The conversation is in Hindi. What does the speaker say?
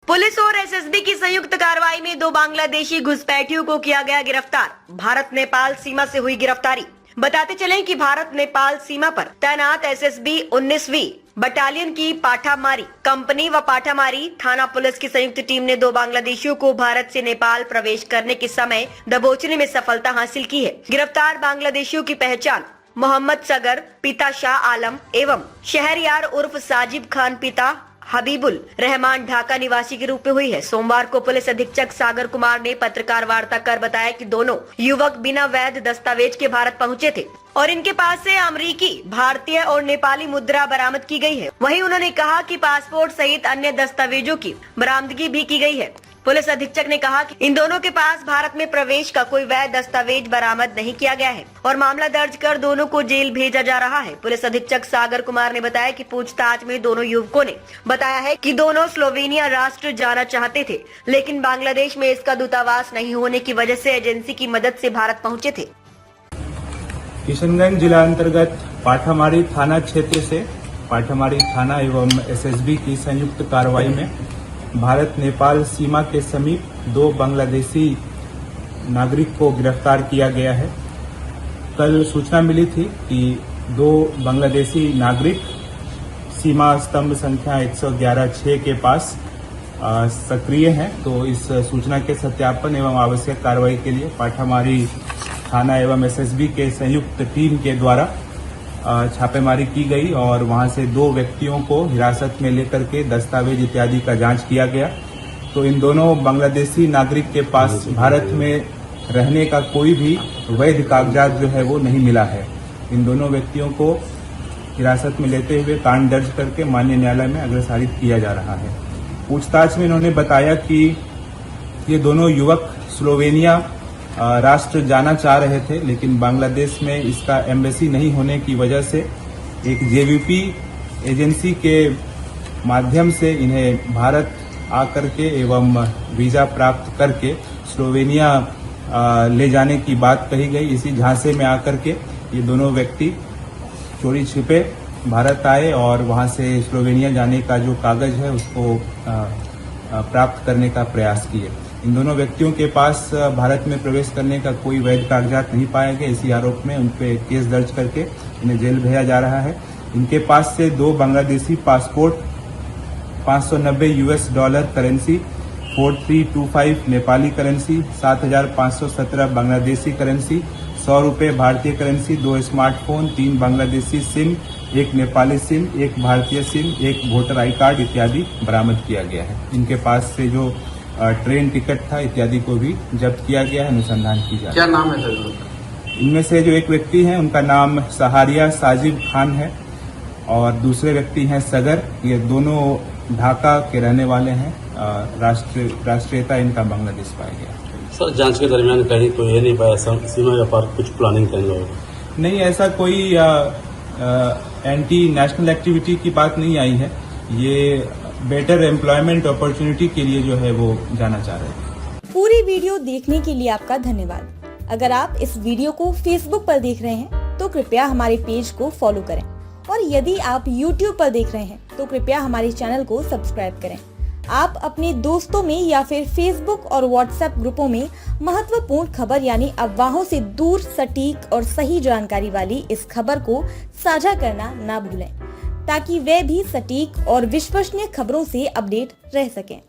पुलिस और एसएसबी की संयुक्त कार्रवाई में 2 बांग्लादेशी घुसपैठियों को किया गया गिरफ्तार। भारत नेपाल सीमा से हुई गिरफ्तारी। बताते चलें कि भारत नेपाल सीमा पर तैनात एसएसबी 19वीं बटालियन की पाठामारी कंपनी व पाठामारी थाना पुलिस की संयुक्त टीम ने 2 बांग्लादेशियों को भारत से नेपाल प्रवेश करने के समय दबोचने में सफलता हासिल की है। गिरफ्तार बांग्लादेशियों की पहचान मोहम्मद सगर पिता शाह आलम एवं शहरयार उर्फ साजिब खान पिता हबीबुल रहमान ढाका निवासी के रूप में हुई है। सोमवार को पुलिस अधीक्षक सागर कुमार ने पत्रकार वार्ता कर बताया कि दोनों युवक बिना वैध दस्तावेज के भारत पहुंचे थे और इनके पास से अमेरिकी, भारतीय और नेपाली मुद्रा बरामद की गई है। वहीं उन्होंने कहा कि पासपोर्ट सहित अन्य दस्तावेजों की बरामदगी भी की गई है। पुलिस अधीक्षक ने कहा कि इन दोनों के पास भारत में प्रवेश का कोई वैध दस्तावेज बरामद नहीं किया गया है और मामला दर्ज कर दोनों को जेल भेजा जा रहा है। पुलिस अधीक्षक सागर कुमार ने बताया कि पूछताछ में दोनों युवकों ने बताया है कि दोनों स्लोवेनिया राष्ट्र जाना चाहते थे, लेकिन बांग्लादेश में इसका दूतावास नहीं होने की वजह से एजेंसी की मदद से भारत पहुँचे थे। किशनगंज जिला अंतर्गत पाठामारी थाना क्षेत्र से पाठामारी थाना एवं एसएसबी की संयुक्त कार्रवाई में भारत नेपाल सीमा के समीप 2 बांग्लादेशी नागरिक को गिरफ्तार किया गया है। कल सूचना मिली थी कि 2 बांग्लादेशी नागरिक सीमा स्तंभ संख्या 111-6 के पास सक्रिय हैं। तो इस सूचना के सत्यापन एवं आवश्यक कार्रवाई के लिए पाठामारी थाना एवं एसएसबी के संयुक्त टीम के द्वारा छापेमारी की गई और वहां से 2 व्यक्तियों को हिरासत में लेकर के दस्तावेज इत्यादि का जांच किया गया। तो इन दोनों बांग्लादेशी नागरिक के पास भारत में रहने का कोई भी वैध कागजात जो है वो नहीं मिला है। इन दोनों व्यक्तियों को हिरासत में लेते हुए कांड दर्ज करके माननीय न्यायालय में अग्रसारित किया जा रहा है। पूछताछ में इन्होंने बताया कि ये दोनों युवक स्लोवेनिया राष्ट्र जाना चाह रहे थे, लेकिन बांग्लादेश में इसका एम्बेसी नहीं होने की वजह से एक जेवीपी एजेंसी के माध्यम से इन्हें भारत आकर के एवं वीजा प्राप्त करके स्लोवेनिया ले जाने की बात कही गई। इसी झांसे में आकर के ये दोनों व्यक्ति चोरी छिपे भारत आए और वहां से स्लोवेनिया जाने का जो कागज है उसको प्राप्त करने का प्रयास किए। इन दोनों व्यक्तियों के पास भारत में प्रवेश करने का कोई वैध कागजात नहीं पाए गए। इसी आरोप में उन पे केस दर्ज करके इन्हें जेल भेजा जा रहा है। इनके पास से 2 Bangladeshi passport, 590 US dollar currency, 4325 Nepali currency, 7517 Bangladeshi currency, 100 रुपये भारतीय currency, 2 smartphone, 3 Bangladeshi SIM, 1 Nepali SIM, 1 भारतीय सिम, 1 वोटर आई कार्ड इत्यादि बरामद किया गया है। इनके पास से जो ट्रेन टिकट था इत्यादि को भी जब्त किया गया है। अनुसंधान की जा रही है। क्या नाम है सर? इनमें से जो एक व्यक्ति है उनका नाम सहारिया साजिब खान है और दूसरे व्यक्ति हैं सगर। ये दोनों ढाका के रहने वाले हैं। राष्ट्रीयता इनका बांग्लादेश पाया गया। सर, जांच के दरमियान कहीं कोई ये नहीं पाया सीमा व्यापार कुछ प्लानिंग करने नहीं, ऐसा कोई एंटी नेशनल एक्टिविटी की बात नहीं आई है। ये बेटर एम्प्लॉयमेंट अपॉर्चुनिटी के लिए जो है वो जाना चाह रहे हैं। पूरी वीडियो देखने के लिए आपका धन्यवाद। अगर आप इस वीडियो को फेसबुक पर देख रहे हैं तो कृपया हमारे पेज को फॉलो करें और यदि आप यूट्यूब पर देख रहे हैं तो कृपया हमारे चैनल को सब्सक्राइब करें। आप अपने दोस्तों में या फिर फेसबुक और व्हाट्सएप ग्रुपों में महत्वपूर्ण खबर यानी अफवाहों से दूर सटीक और सही जानकारी वाली इस खबर को साझा करना ना भूलें, ताकि वे भी सटीक और विश्वसनीय खबरों से अपडेट रह सकें।